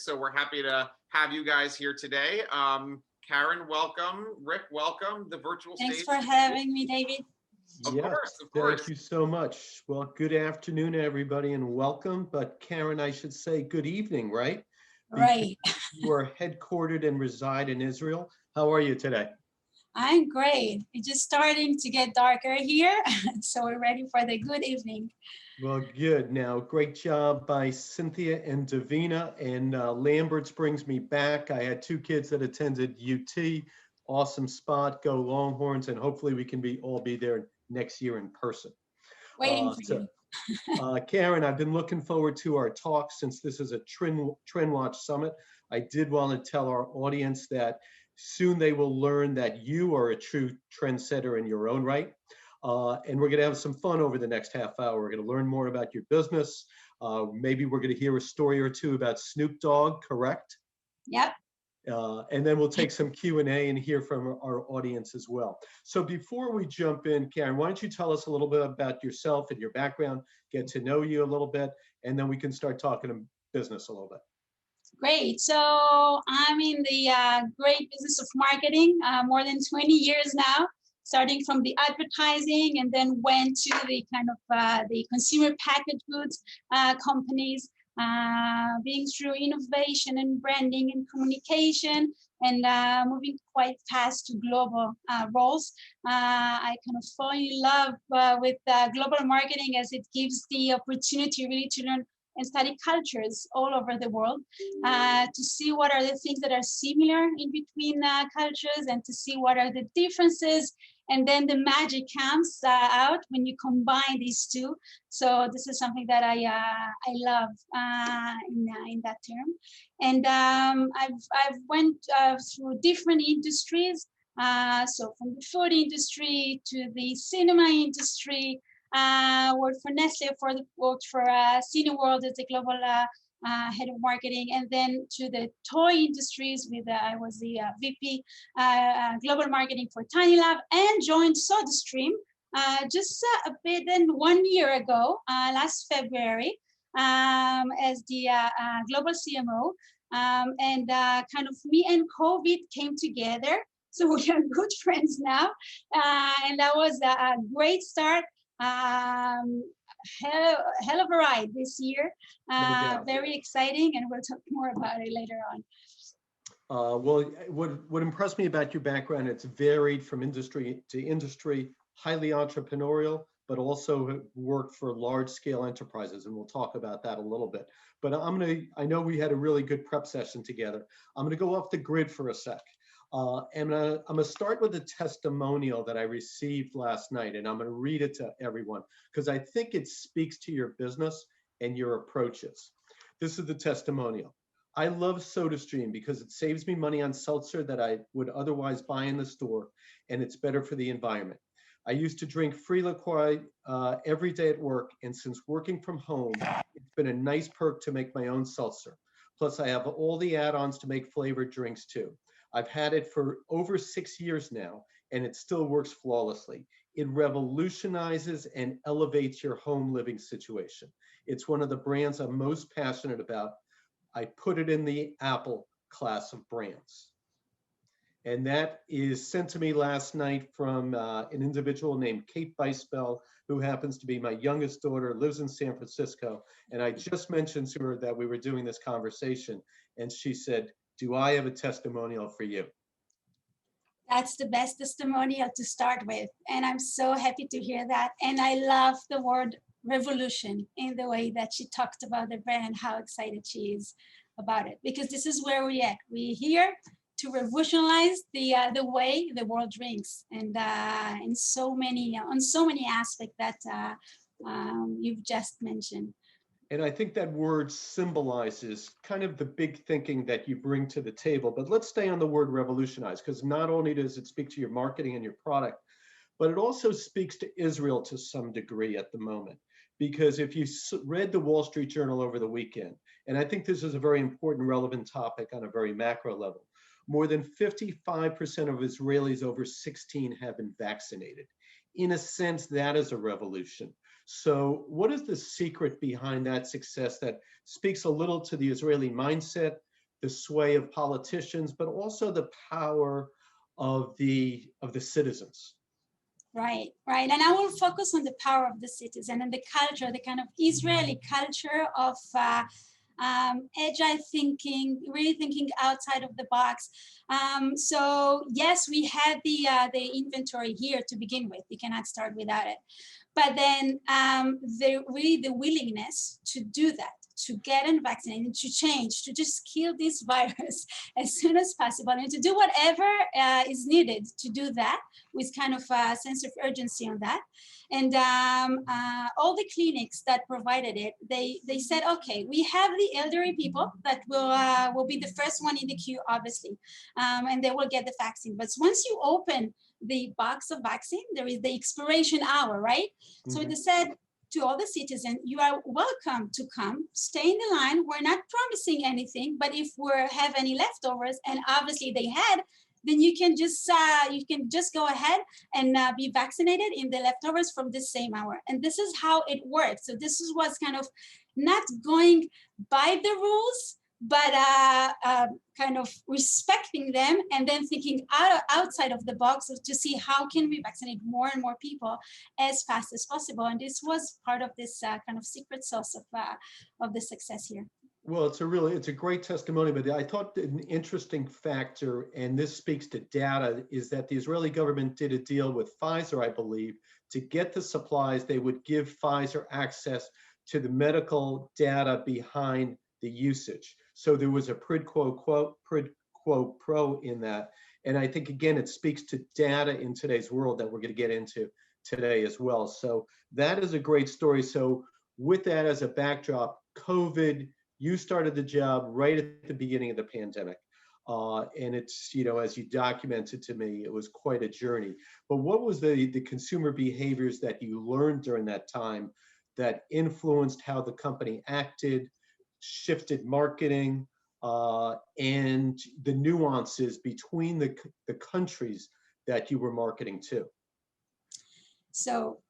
So we're happy to have you guys here today. Karin, welcome. Rick, welcome. The virtual stage. Thanks for having me, David. Of course. Thank you so much. Well, good afternoon, everybody, and welcome. But Karin, I should say good evening, right? Right. You are headquartered and reside in Israel. How are you today? I'm great. It's just starting to get darker here, so we're ready for the good evening. Well, good. Now, great job by Cynthia and Davina. And Lambert's brings me back. I had two kids that attended UT. Awesome spot. Go Longhorns. And hopefully we can all be there next year in person. Waiting for you. Karin, I've been looking forward to our talk since this is a TrendWatch Summit. I did want to tell our audience that soon they will learn that you are a true trendsetter in your own right. And we're going to have some fun over the next half hour. We're going to learn more about your business. Maybe we're going to hear a story or two about Snoop Dogg, correct? Yep. And then we'll take some Q&A and hear from our audience as well. So before we jump in, Karin, why don't you tell us a little bit about yourself and your background, get to know you a little bit, and then we can start talking business a little bit. Great. So I'm in the great business of marketing more than 20 years now, starting from the advertising and then went to the kind of the consumer packaged goods companies, being through innovation and branding and communication, and moving quite fast to global roles. I kind of fall in love with global marketing as it gives the opportunity really to learn and study cultures all over the world, to see what are the things that are similar in between cultures and to see what are the differences. And then the magic comes out when you combine these two. So this is something that I love in that term. And I've went through different industries. So from the food industry to the cinema industry, worked for Nestle, worked for Cineworld as the global head of marketing, and then to the toy industries with I was the VP global marketing for Tiny Lab, and joined SodaStream just a bit than 1 year ago, last February, as the global CMO, and kind of me and COVID came together, so we are good friends now, and that was a great start. Hell of a ride this year. Very exciting, and we'll talk more about it later on. Well, what impressed me about your background, it's varied from industry to industry, highly entrepreneurial, but also worked for large-scale enterprises, and we'll talk about that a little bit. But I know we had a really good prep session together. I'm gonna go off the grid for a sec. And I'm gonna start with a testimonial that I received last night, and I'm gonna read it to everyone because I think it speaks to your business and your approaches. This is the testimonial. I love SodaStream because it saves me money on seltzer that I would otherwise buy in the store, and it's better for the environment. I used to drink Free LaCroix every day at work, and since working from home, it's been a nice perk to make my own seltzer. Plus, I have all the add-ons to make flavored drinks too. I've had it for over 6 years now, and it still works flawlessly. It revolutionizes and elevates your home living situation. It's one of the brands I'm most passionate about. I put it in the Apple class of brands. And that is sent to me last night from an individual named Kate Beispel, who happens to be my youngest daughter, lives in San Francisco. And I just mentioned to her that we were doing this conversation, and she said, "Do I have a testimonial for you?" That's the best testimonial to start with. And I'm so happy to hear that. And I love the word revolution in the way that she talked about the brand, how excited she is about it. Because this is where we're at. We're here to revolutionize the way the world drinks, and on so many aspects that you've just mentioned. And I think that word symbolizes kind of the big thinking that you bring to the table. But let's stay on the word revolutionize, because not only does it speak to your marketing and your product, but it also speaks to Israel to some degree at the moment. Because if you read the Wall Street Journal over the weekend, and I think this is a very important, relevant topic on a very macro level, more than 55% of Israelis over 16 have been vaccinated. In a sense, that is a revolution. So what is the secret behind that success that speaks a little to the Israeli mindset, the sway of politicians, but also the power of the citizens. Right, right. And I will focus on the power of the citizen and the culture, the kind of Israeli culture of agile thinking, really thinking outside of the box. So yes, we had the inventory here to begin with. We cannot start without it. But then really the willingness to do that, to get unvaccinated, to change, to just kill this virus as soon as possible, and to do whatever is needed to do that with kind of a sense of urgency on that. And all the clinics that provided it, they said, okay, we have the elderly people that will be the first one in the queue, obviously, and they will get the vaccine. But once you open the box of vaccine, there is the expiration hour, right? Mm-hmm. So they said to all the citizens, you are welcome to come, stay in the line. We're not promising anything, but if we have any leftovers, and obviously they had, then you can just go ahead and be vaccinated in the leftovers from the same hour. And this is how it works. So this was kind of not going by the rules, but kind of respecting them, and then thinking outside of the box to see how can we vaccinate more and more people as fast as possible. And this was part of this kind of secret sauce of the success here. Well, it's a great testimony, but I thought an interesting factor, and this speaks to data, is that the Israeli government did a deal with Pfizer, I believe, to get the supplies. They would give Pfizer access to the medical data behind the usage. So there was a quid quo pro in that. And I think, again, it speaks to data in today's world that we're going to get into today as well. So that is a great story. So with that as a backdrop, COVID, you started the job right at the beginning of the pandemic. And it's, as you documented to me, it was quite a journey. But what was the consumer behaviors that you learned during that time that influenced how the company acted, shifted marketing, and the nuances between the countries that you were marketing to? So,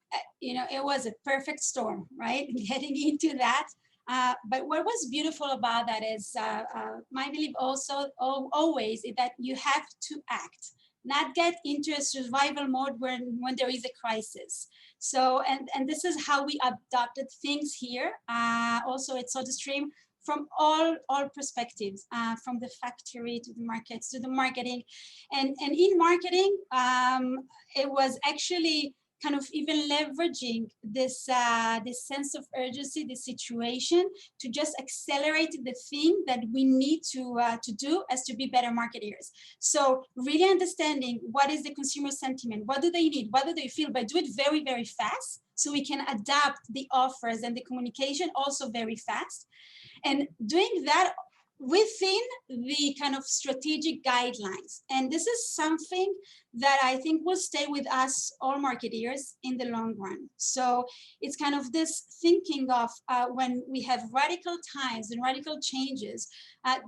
it was a perfect storm, right? Getting into that. But what was beautiful about that is my belief also always is that you have to act, not get into a survival mode when there is a crisis. So, and this is how we adopted things here, also at SodaStream, from all perspectives, from the factory to the markets to the marketing. And in marketing, it was actually kind of even leveraging this sense of urgency, this situation, to just accelerate the thing that we need to do as to be better marketers. So really understanding what is the consumer sentiment, what do they need, what do they feel, but do it very, very fast so we can adapt the offers and the communication also very fast. And doing that within the kind of strategic guidelines. And this is something that I think will stay with us, all marketeers, in the long run. So it's kind of this thinking of when we have radical times and radical changes,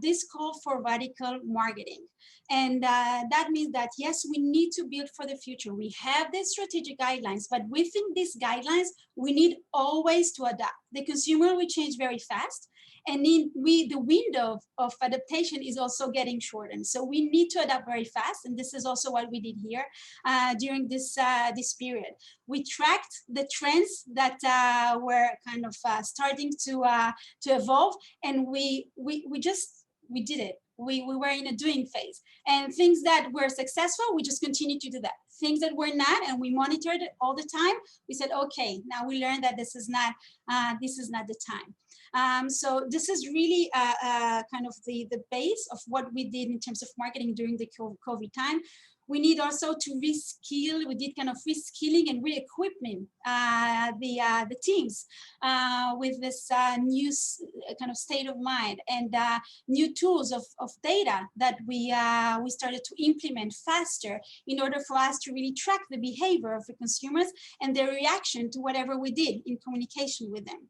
this call for radical marketing. And that means that, yes, we need to build for the future. We have these strategic guidelines, but within these guidelines, we need always to adapt. The consumer will change very fast. And the window of adaptation is also getting shortened. So we need to adapt very fast. And this is also what we did here during this period. We tracked the trends that were kind of starting to evolve. And we did it. We were in a doing phase. And things that were successful, we just continued to do that. Things that were not, and we monitored it all the time, we said, okay, now we learned that this is not the time. So this is really kind of the base of what we did in terms of marketing during the COVID time. We need also to reskill. We did kind of reskilling and re-equipping the teams with this new kind of state of mind and new tools of data that we started to implement faster in order for us to really track the behavior of the consumers and their reaction to whatever we did in communication with them.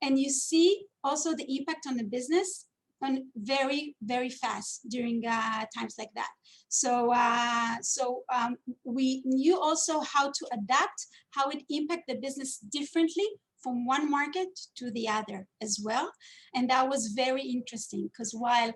And you see also the impact on the business on very, very fast during times like that. So, we knew also how to adapt, how it impact the business differently from one market to the other as well. And that was very interesting because while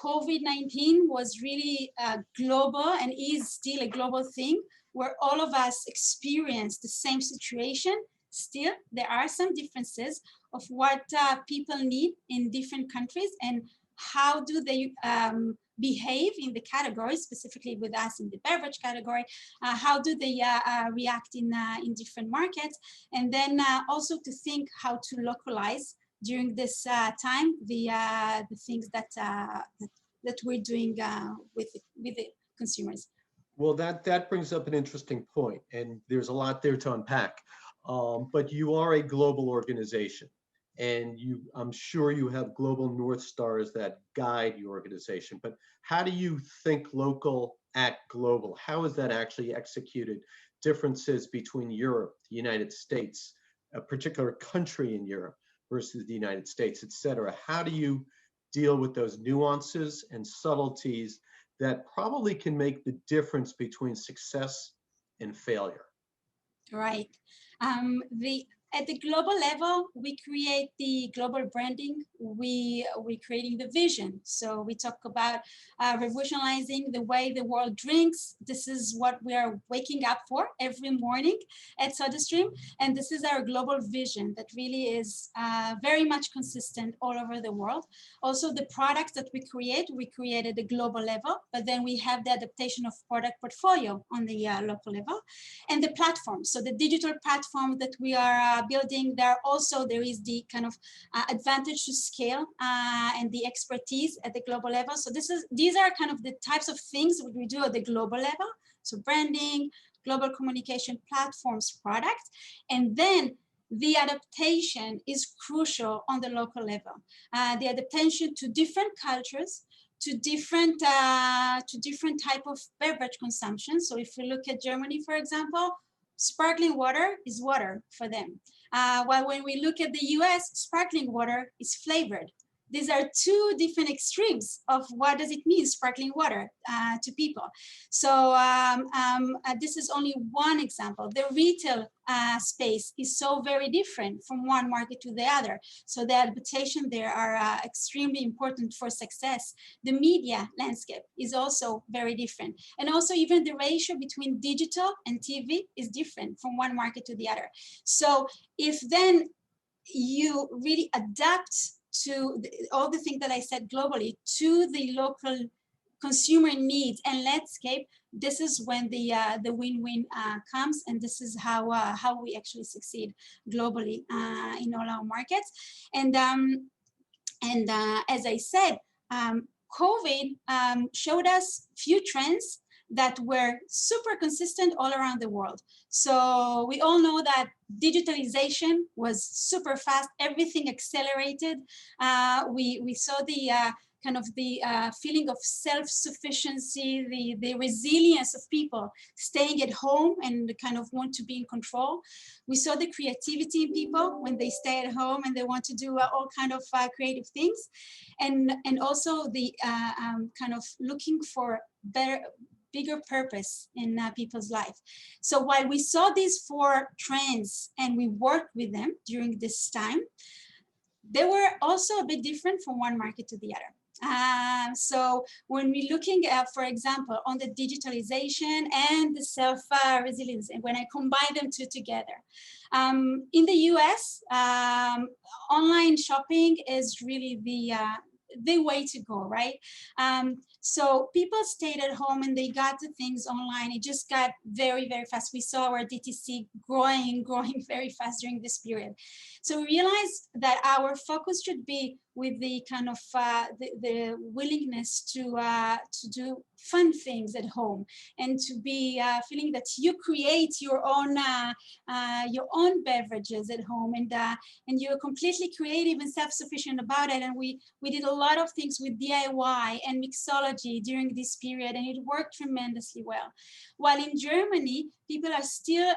COVID-19 was really global and is still a global thing where all of us experience the same situation, still there are some differences of what people need in different countries and how do they behave in the category, specifically with us in the beverage category, how do they react in different markets, and then also to think how to localize during this time the things that we're doing with the consumers. Well, that brings up an interesting point, and there's a lot there to unpack. But you are a global organization, and I'm sure you have global North Stars that guide your organization. But how do you think local, act global? How is that actually executed? Differences between Europe, the United States, a particular country in Europe versus the United States, et cetera. How do you deal with those nuances and subtleties that probably can make the difference between success and failure? Right. At the global level, we create the global branding. We're creating the vision. So we talk about revolutionizing the way the world drinks. This is what we are waking up for every morning at SodaStream. And this is our global vision that really is very much consistent all over the world. Also, the products that we create at the global level, but then we have the adaptation of product portfolio on the local level. And the platform, so the digital platform that we are building, there is the kind of advantage to scale and the expertise at the global level. So these are kind of the types of things that we do at the global level. So branding, global communication platforms, products, and then the adaptation is crucial on the local level. The adaptation to different cultures, to different type of beverage consumption. So if we look at Germany, for example, sparkling water is water for them. While when we look at the US, sparkling water is flavored. These are two different extremes of what does it mean, sparkling water, to people. So this is only one example. The retail space is so very different from one market to the other. So the adaptation there are extremely important for success. The media landscape is also very different. And also even the ratio between digital and TV is different from one market to the other. So if then you really adapt to all the things that I said globally to the local consumer needs and landscape, this is when the win-win comes, and this is how we actually succeed globally in all our markets. And as I said, COVID showed us few trends that were super consistent all around the world. So we all know that digitalization was super fast, everything accelerated. We saw the kind of the feeling of self-sufficiency, the resilience of people staying at home and kind of want to be in control. We saw the creativity in people when they stay at home and they want to do all kind of creative things. And also the kind of looking for bigger purpose in people's life. So while we saw these four trends and we worked with them during this time, they were also a bit different from one market to the other. So when we're looking at, for example, on the digitalization and the self-resilience, and when I combine them two together, in the US, online shopping is really the way to go, right? So people stayed at home and they got the things online. It just got very, very fast. We saw our DTC growing very fast during this period. So we realized that our focus should be with the kind of the willingness to do fun things at home and to be feeling that you create your own beverages at home, and you're completely creative and self-sufficient about it. And we did a lot of things with DIY and mixology during this period, and it worked tremendously well. While in Germany, people are still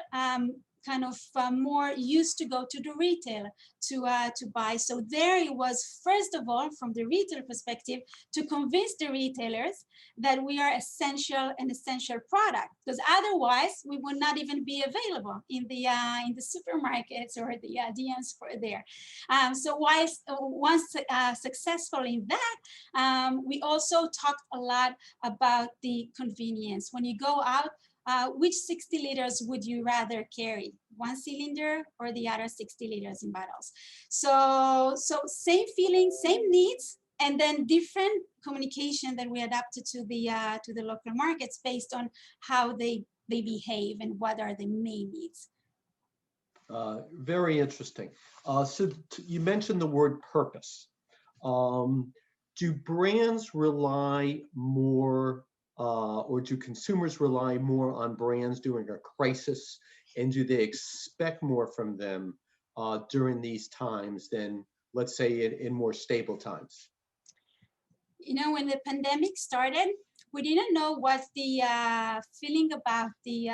kind of more used to go to the retail to buy. So there it was, first of all, from the retail perspective, to convince the retailers that we are an essential product, because otherwise we would not even be available in the supermarkets or the DMs for there. So once successful in that, we also talked a lot about the convenience. When you go out, which 60 liters would you rather carry? One cylinder or the other 60 liters in bottles? So same feeling, same needs, and then different communication that we adapted to the local markets based on how they behave and what are the main needs. Very interesting. So you mentioned the word purpose. Do brands rely more, or do consumers rely more on brands during a crisis? And do they expect more from them during these times than, let's say, in more stable times? You know, when the pandemic started, we didn't know what the feeling about the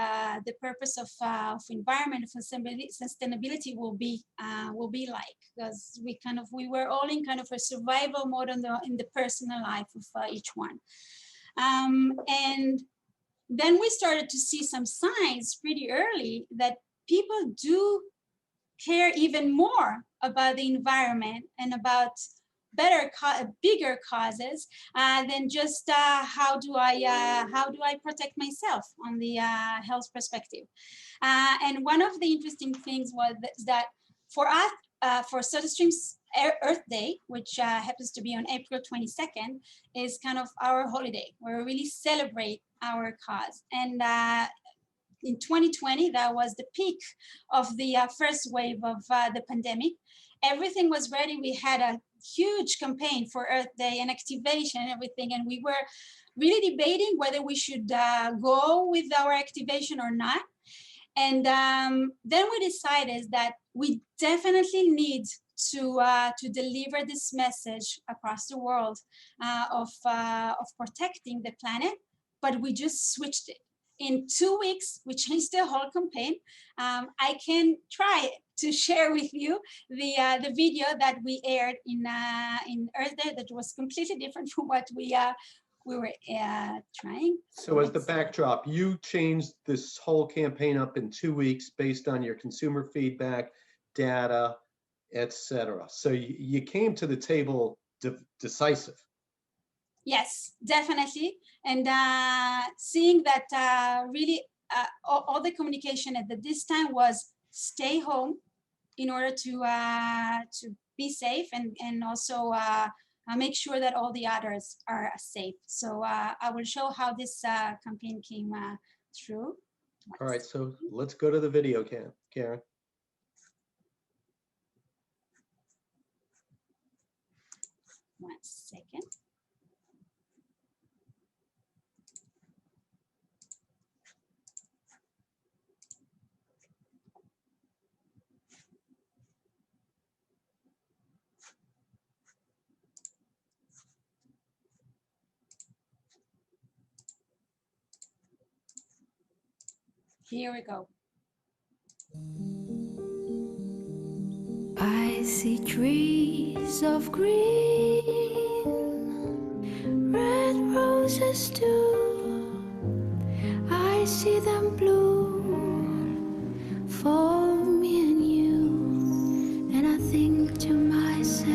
purpose of environment of sustainability will be like, because we were all in kind of a survival mode in the personal life of each one, and then we started to see some signs pretty early that people do care even more about the environment and about bigger causes than just how do I protect myself on the health perspective. And one of the interesting things was that for us, for SodaStream's Earth Day, which happens to be on April 22nd, is kind of our holiday where we really celebrate our cause. And in 2020, that was the peak of the first wave of the pandemic. Everything was ready. We had a huge campaign for Earth Day and activation and everything. And we were really debating whether we should go with our activation or not. And then we decided that we definitely need to deliver this message across the world of protecting the planet, but we just switched it. In 2 weeks, we changed the whole campaign. I can try to share with you the video that we aired in Earth Day that was completely different from what we were trying. So as the backdrop, you changed this whole campaign up in 2 weeks based on your consumer feedback, data, etc. So you came to the table decisive. Yes, definitely. And seeing that really all the communication at this time was stay home in order to be safe and also make sure that all the others are safe. So I will show how this campaign came through. All right, so let's go to the video, Karin. One second. Here we go. I see trees of green, red roses too. I see them bloom for me and you, and I think to myself,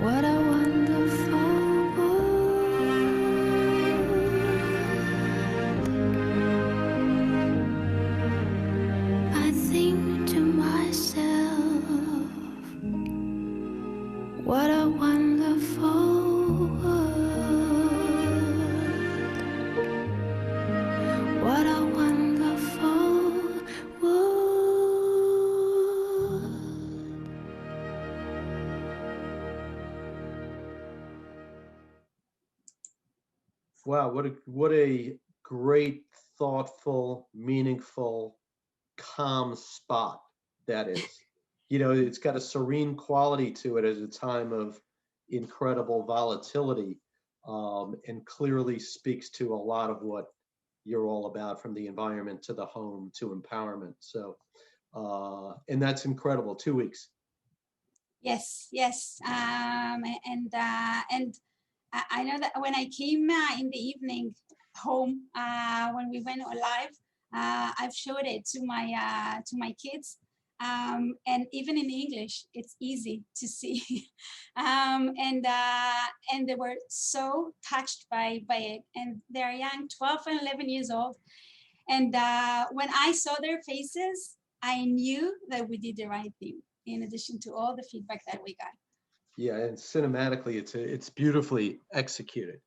what a wonderful world. I think to myself, what a wonderful world. What a wonderful world. Wow, what a great, thoughtful, meaningful, calm spot that is. You know, it's got a serene quality to it at a time of incredible volatility, and clearly speaks to a lot of what you're all about, from the environment to the home to empowerment. So, and that's incredible. 2 weeks. Yes, yes. And I know that when I came in the evening home, when we went live, I've showed it to my kids. And even in English, it's easy to see. And they were so touched by it. And they're young, 12 and 11 years old. And when I saw their faces, I knew that we did the right thing, in addition to all the feedback that we got. Yeah, and cinematically, it's beautifully executed.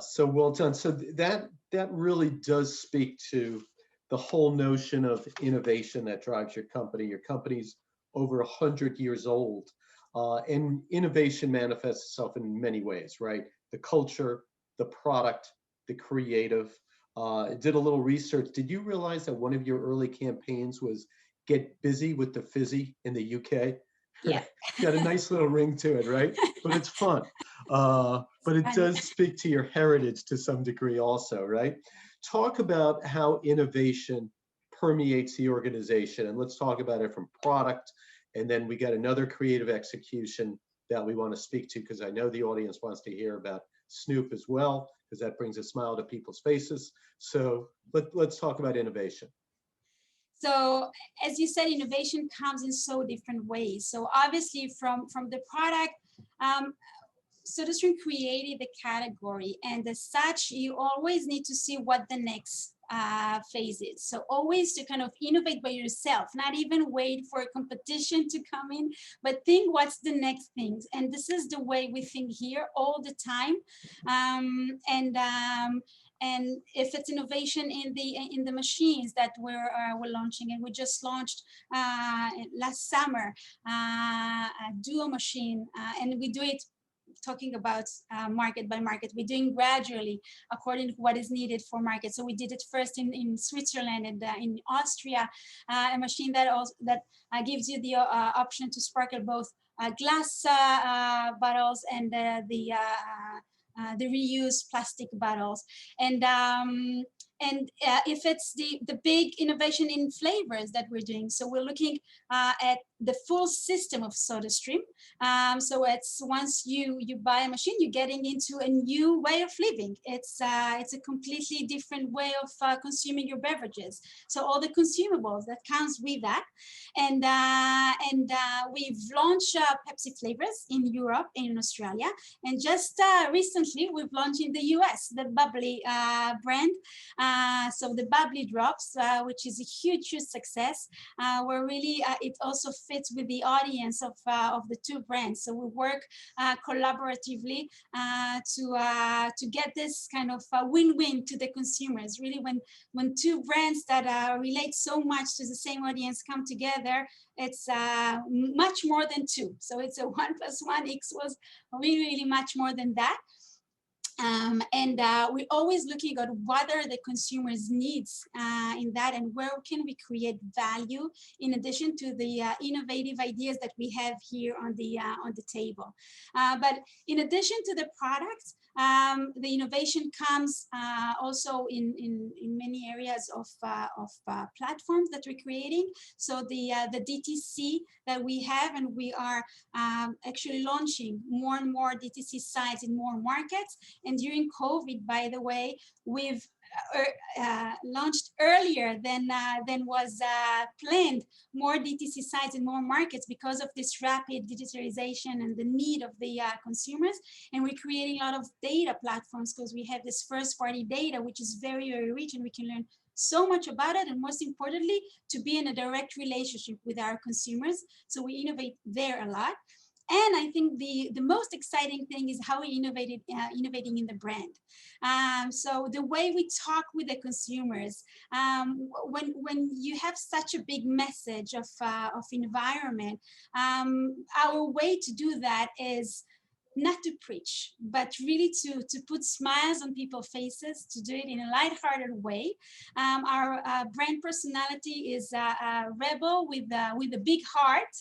So well done. So that really does speak to the whole notion of innovation that drives your company. Your company's over 100 years old, and innovation manifests itself in many ways, right? The culture, the product, the creative. Did a little research. Did you realize that one of your early campaigns was "Get Busy with the Fizzy" in the UK? Yeah. Got a nice little ring to it, right? But it's fun. But it does speak to your heritage to some degree also, right? Talk about how innovation permeates the organization. And let's talk about it from product. And then we got another creative execution that we want to speak to, because I know the audience wants to hear about Snoop as well, because that brings a smile to people's faces. So let's talk about innovation. So as you said, innovation comes in so different ways. So obviously from the product, SodaStream created the category, and as such, you always need to see what the next phase is. So always to kind of innovate by yourself, not even wait for a competition to come in, but think what's the next things. And this is the way we think here all the time. And if it's innovation in the machines that we're launching, and we just launched last summer a duo machine, and we do it talking about market by market. We're doing gradually according to what is needed for market. So we did it first in Switzerland and in Austria, a machine that also gives you the option to sparkle both glass bottles and the reused plastic bottles. And if it's the big innovation in flavors that we're doing, so we're looking at the full system of SodaStream. So it's once you buy a machine, you're getting into a new way of living. It's a completely different way of consuming your beverages. So all the consumables that comes with that, and we've launched Pepsi flavors in Europe and in Australia, and just recently we've launched in the US the bubbly brand. So the bubbly drops, which is a huge success, where really it also fits with the audience of the two brands. So we work collaboratively to get this kind of win-win to the consumers. Really, when two brands that relate so much to the same audience come together, it's much more than two. So it's a 1 + 1 equals really, really much more than that. And we're always looking at what are the consumers' needs in that, and where can we create value in addition to the innovative ideas that we have here on the table. But in addition to the products, the innovation comes also in many areas of platforms that we're creating. So the DTC that we have, and we are actually launching more and more DTC sites in more markets. And during COVID, by the way, we've launched earlier than was planned more DTC sites in more markets because of this rapid digitalization and the need of the consumers. And we're creating a lot of data platforms because we have this first party data, which is very, very rich, and we can learn so much about it, and most importantly, to be in a direct relationship with our consumers. So we innovate there a lot. And I think the most exciting thing is how we innovating in the brand. So the way we talk with the consumers, when you have such a big message of environment, our way to do that is not to preach, but really to put smiles on people's faces, to do it in a lighthearted way. Our brand personality is a rebel with a big heart.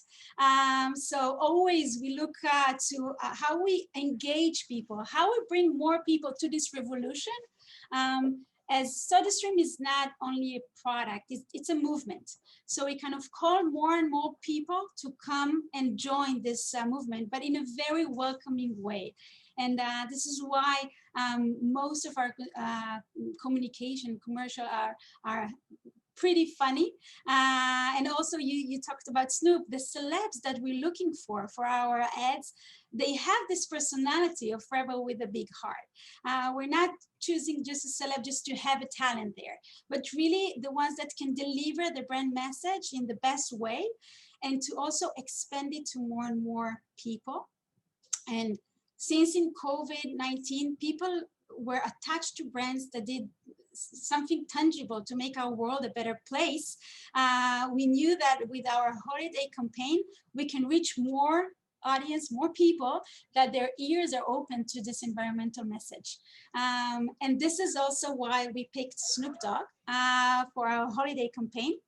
So always we look to how we engage people, how we bring more people to this revolution. as SodaStream is not only a product, it's a movement. So we kind of call more and more people to come and join this movement, but in a very welcoming way. And this is why most of our commercial are pretty funny. And also you talked about Snoop, the celebs that we're looking for our ads, they have this personality of rebel with a big heart. We're not choosing just a celeb just to have a talent there, but really the ones that can deliver the brand message in the best way and to also expand it to more and more people. And since in COVID-19, people were attached to brands that did something tangible to make our world a better place. We knew that with our holiday campaign, we can reach more audience, more people, that their ears are open to this environmental message. And this is also why we picked Snoop Dogg for our holiday campaign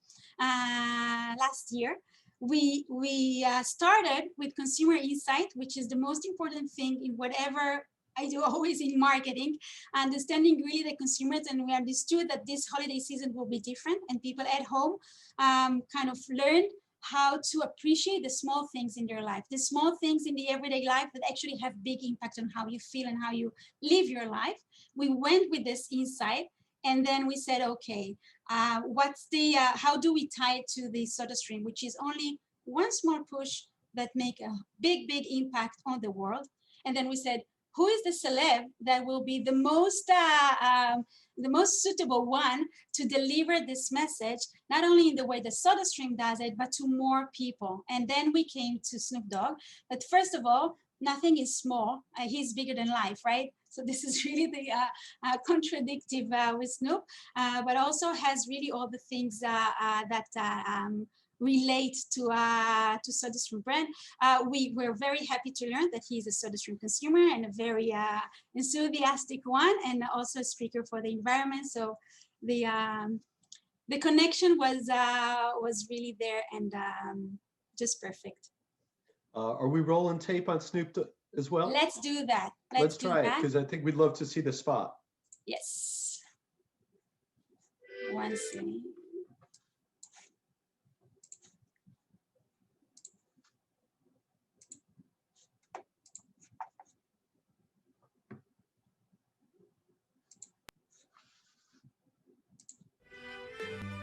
last year. We started with consumer insight, which is the most important thing in whatever I do always in marketing, understanding really the consumers, and we understood that this holiday season will be different and people at home kind of learned how to appreciate the small things in their life, the small things in the everyday life that actually have big impact on how you feel and how you live your life. We went with this insight and then we said, okay, what's the, how do we tie it to the SodaStream, which is only one small push that make a big, big impact on the world. And then we said, who is the celeb that will be the most suitable one to deliver this message, not only in the way that SodaStream does it, but to more people. And then we came to Snoop Dogg. But first of all, nothing is small. He's bigger than life, right? So this is really the contradictive with Snoop, but also has really all the things that relate to SodaStream brand. We're very happy to learn that he's a SodaStream consumer and a very enthusiastic one, and also a speaker for the environment. So the connection was really there and just perfect. Are we rolling tape on Snoop as well? Let's do that. Let's try it, because I think we'd love to see the spot. Yes. One second.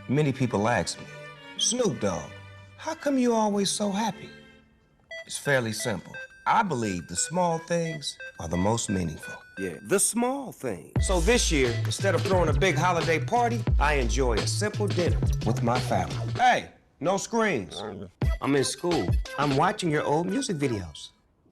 Many people ask me, Snoop Dogg, how come you always so happy? It's fairly simple. I believe the small things are the most meaningful. Yeah, the small things. So this year, instead of throwing a big holiday party, I enjoy a simple dinner with my family. Hey, no screens. I'm in school. I'm watching your old music videos.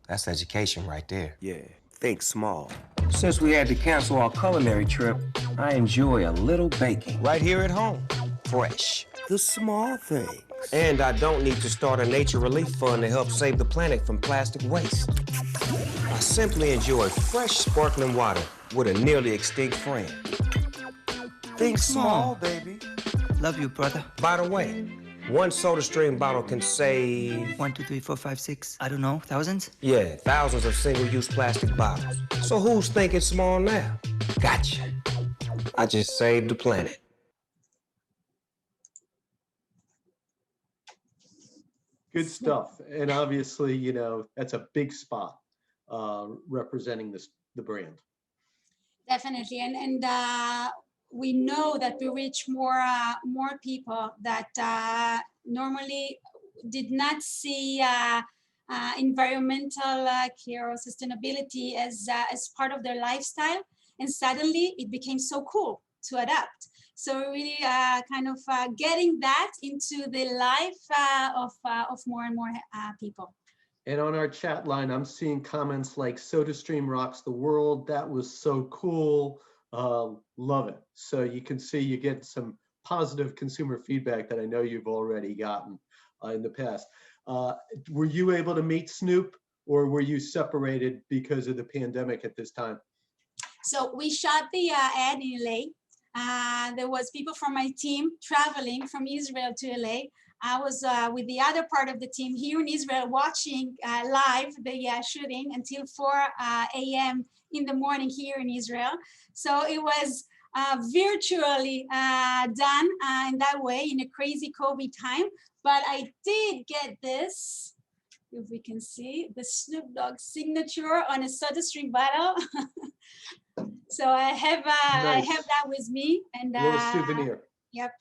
That's education right there. Yeah, think small. Since we had to cancel our culinary trip, I enjoy a little baking right here at home. Fresh. The small things. And I don't need to start a nature relief fund to help save the planet from plastic waste. I simply enjoy fresh sparkling water with a nearly extinct friend. Think small, baby. Love you, brother. By the way, one SodaStream bottle can save... 1, 2, 3, 4, 5, 6, I don't know, thousands? Yeah, thousands of single-use plastic bottles. So who's thinking small now? Gotcha. I just saved the planet. Good stuff. And obviously, you know, that's a big spot representing the brand. Definitely. And we know that we reach more people that normally did not see environmental care or sustainability as part of their lifestyle. And suddenly it became so cool to adapt. So really kind of getting that into the life of more and more people. And on our chat line, I'm seeing comments like SodaStream rocks the world. That was so cool. Love it. So you can see you get some positive consumer feedback that I know you've already gotten in the past. Were you able to meet Snoop, or were you separated because of the pandemic at this time? So we shot the ad in LA. There was people from my team traveling from Israel to LA. I was with the other part of the team here in Israel watching live the shooting until 4 a.m. in the morning here in Israel. So it was virtually done in that way in a crazy COVID time. But I did get this, if we can see, the Snoop Dogg signature on a SodaStream bottle. So I have that with me, and A little souvenir. Yep,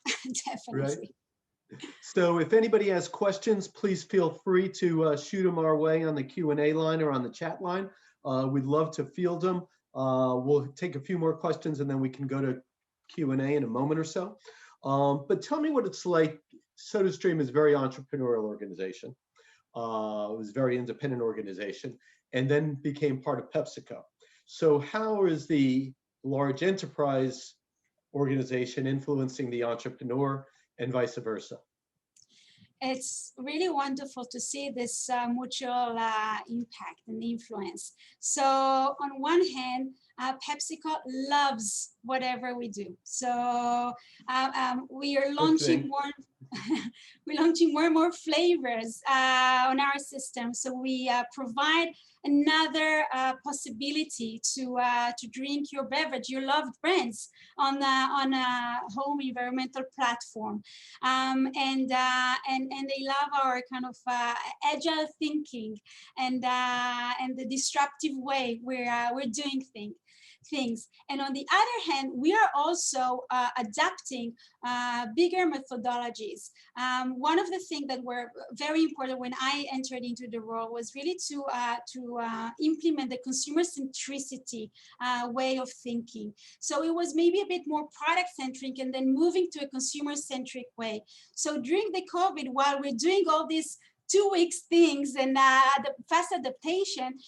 definitely. Right. So if anybody has questions, please feel free to shoot them our way on the Q&A line or on the chat line. We'd love to field them. We'll take a few more questions and then we can go to Q&A in a moment or so. But tell me what it's like. SodaStream is a very entrepreneurial organization. It was a very independent organization and then became part of PepsiCo. So how is the large enterprise organization influencing the entrepreneur and vice versa? It's really wonderful to see this mutual impact and influence. So on one hand, PepsiCo loves whatever we do. So we are launching more. We're launching more and more flavors on our system. So we provide another possibility to drink your beverage, your loved brands on a home environmental platform, and they love our kind of agile thinking and the disruptive way we're doing things. And on the other hand, we are also adapting bigger methodologies. One of the things that were very important when I entered into the role was really to implement the consumer centricity way of thinking. So it was maybe a bit more product centric and then moving to a consumer centric way. So during the COVID, while we're doing all these 2 weeks things and the fast adaptation,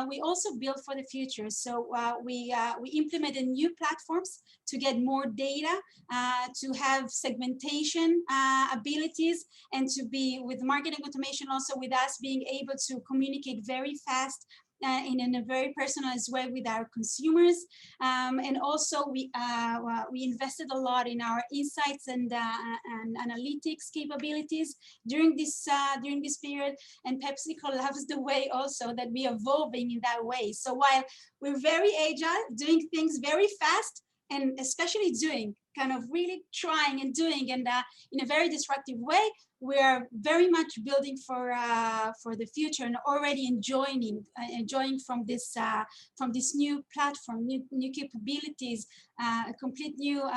we also build for the future. So we implemented new platforms to get more data, to have segmentation abilities, and to be with marketing automation also with us being able to communicate very fast in a very personalized way with our consumers. And also we invested a lot in our insights and analytics capabilities during this period. And PepsiCo loves the way also that we are evolving in that way. So while we're very agile, doing things very fast, and especially doing kind of really trying and doing and in a very disruptive way, we are very much building for the future and already enjoying from this new platform, new capabilities, a complete new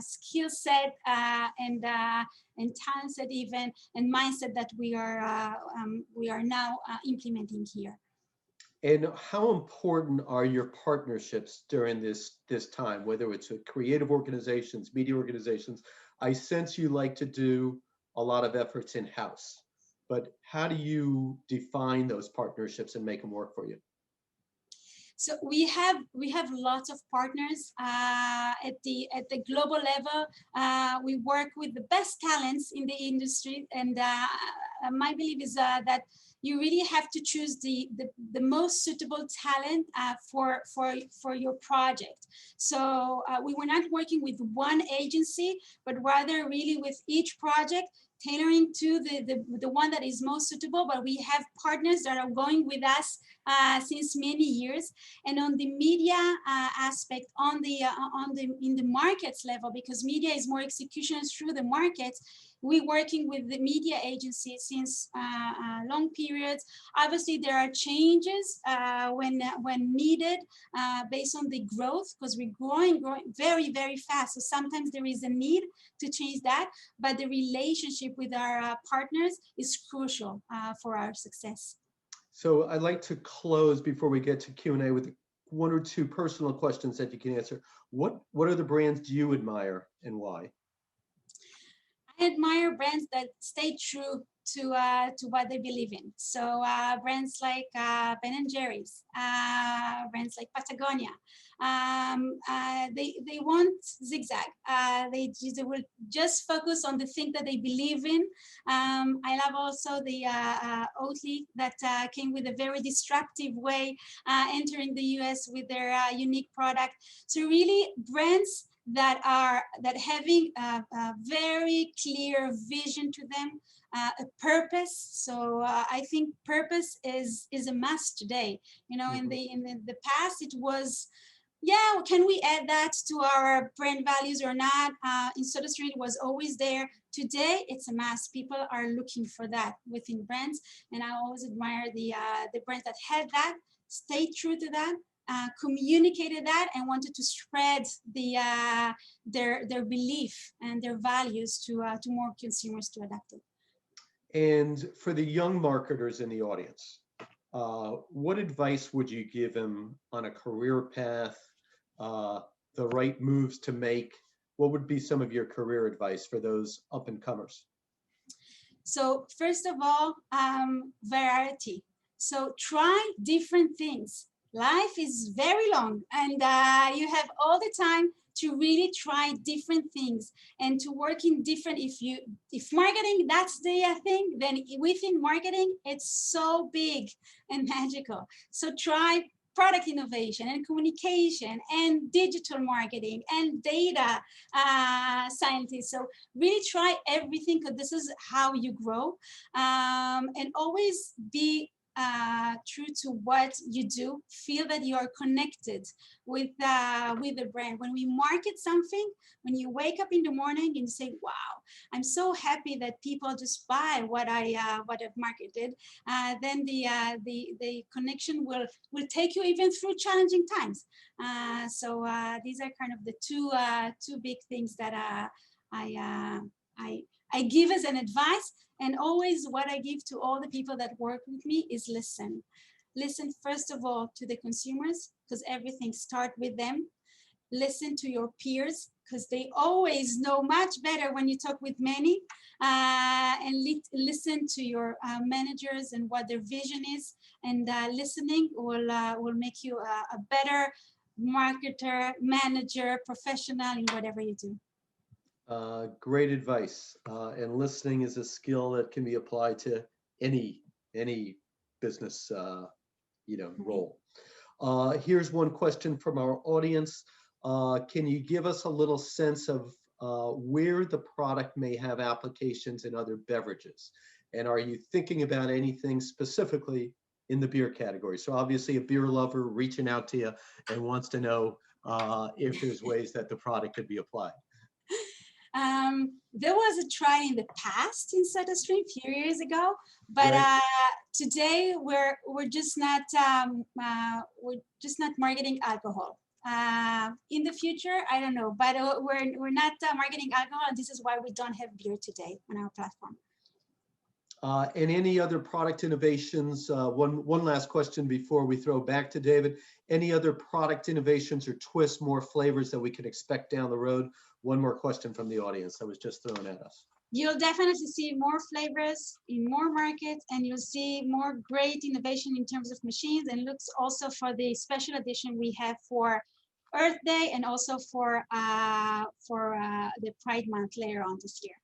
skill set and talent set even, and mindset that we are now implementing here. And how important are your partnerships during this time, whether it's with creative organizations, media organizations? I sense you like to do a lot of efforts in-house, but how do you define those partnerships and make them work for you? So we have lots of partners at the global level. We work with the best talents in the industry, and my belief is that you really have to choose the most suitable talent for your project. So we were not working with one agency, but rather really with each project, tailoring to the one that is most suitable. But we have partners that are going with us since many years. And on the media aspect, in the markets level, because media is more execution through the markets, we're working with the media agency since long periods. Obviously, there are changes when needed based on the growth, because we're growing very, very fast. So sometimes there is a need to change that, but the relationship with our partners is crucial for our success. So I'd like to close before we get to Q&A with 1 or 2 personal questions that you can answer. What are the brands do you admire and why? I admire brands that stay true to what they believe in. So brands like Ben & Jerry's, brands like Patagonia, they won't zigzag. They will just focus on the thing that they believe in. I love also the Oatly that came with a very disruptive way entering the US with their unique product. So really brands that having a very clear vision to them, a purpose. So I think purpose is a must today. You know, in the past it was yeah, can we add that to our brand values or not? In SodaStream, it was always there. Today, it's a must. People are looking for that within brands, and I always admire the brands that had that, stayed true to that, communicated that, and wanted to spread their belief and their values to more consumers to adapt it. And for the young marketers in the audience, what advice would you give them on a career path, the right moves to make? What would be some of your career advice for those up and comers? So first of all, variety. So try different things. Life is very long, and you have all the time to really try different things and to work in different. If marketing, that's the thing, then within marketing, it's so big and magical. So try product innovation and communication and digital marketing and data scientists. So really try everything, because this is how you grow, and always be true to what you do. Feel that you are connected with the brand. When we market something, when you wake up in the morning and you say, "Wow, I'm so happy that people just buy what I've marketed," then the connection will take you even through challenging times. So these are kind of the two big things that I give as an advice. And always what I give to all the people that work with me is listen. Listen, first of all, to the consumers, because everything starts with them. Listen to your peers, because they always know much better when you talk with many. And listen to your managers and what their vision is. And listening will make you a better marketer, manager, professional in whatever you do. Great advice. And listening is a skill that can be applied to any business, role. Here's one question from our audience. Can you give us a little sense of where the product may have applications in other beverages? And are you thinking about anything specifically in the beer category? So obviously a beer lover reaching out to you and wants to know if there's ways that the product could be applied. There was a try in the past in SodaStream a few years ago, but right. Today we're just not marketing alcohol. In the future, I don't know, but we're not marketing alcohol, and this is why we don't have beer today on our platform. And any other product innovations? One last question before we throw back to David. Any other product innovations or twists, more flavors that we can expect down the road? One more question from the audience that was just thrown at us. You'll definitely see more flavors in more markets, and you'll see more great innovation in terms of machines, and looks also for the special edition we have for Earth Day and also for the Pride Month later on this year.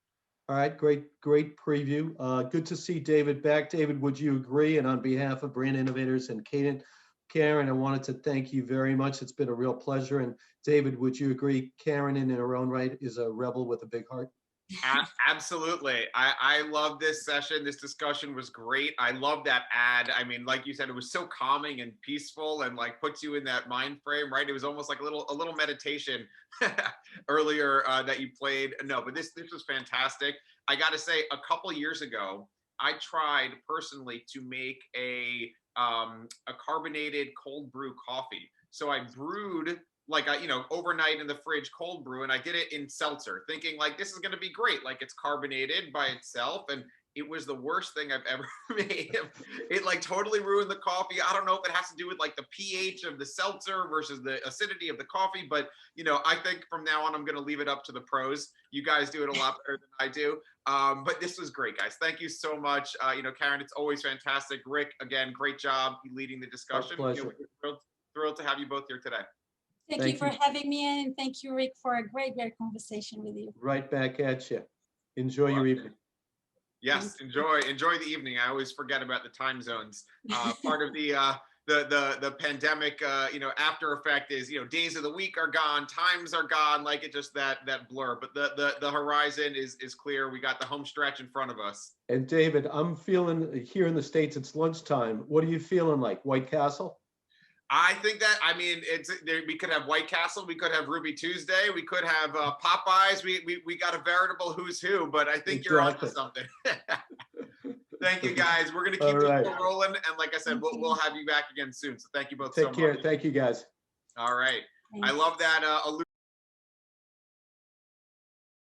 All right, great preview. Good to see David back. David, would you agree? And on behalf of Brand Innovators and Cadent, Karin, I wanted to thank you very much. It's been a real pleasure. And David, would you agree? Karin, in her own right, is a rebel with a big heart. Absolutely. I love this session. This discussion was great. I love that ad. I mean, like you said, it was so calming and peaceful and like puts you in that mind frame, right? It was almost like a little meditation earlier that you played. No, but this was fantastic. I got to say, a couple years ago, I tried personally to make a carbonated cold brew coffee. So I brewed like overnight in the fridge cold brew, and I did it in seltzer, thinking like this is going to be great, like it's carbonated by itself, and it was the worst thing I've ever made. It like totally ruined the coffee. I don't know if it has to do with like the pH of the seltzer versus the acidity of the coffee, but I think from now on I'm going to leave it up to the pros. You guys do it a lot better than I do. But this was great, guys. Thank you so much. Karin, it's always fantastic. Rick, again, great job leading the discussion. Pleasure. Thrilled to have you both here today. Thank you for having me in, and thank you, Rick, for a great conversation with you. Right back at you. Enjoy your evening. Yes, enjoy the evening. I always forget about the time zones. Part of the pandemic, after effect is, days of the week are gone, times are gone, like it just that blur. But the horizon is clear. We got the home stretch in front of us. And David, I'm feeling here in the States, it's lunchtime. What are you feeling like? White Castle? I think that, I mean, we could have White Castle, we could have Ruby Tuesday, we could have Popeyes. We got a veritable who's who, but I think you're onto something. Thank you, guys. We're gonna keep this rolling, and like I said, we'll have you back again soon. So thank you both so much. Take care. Thank you, guys. All right. I Thanks. love that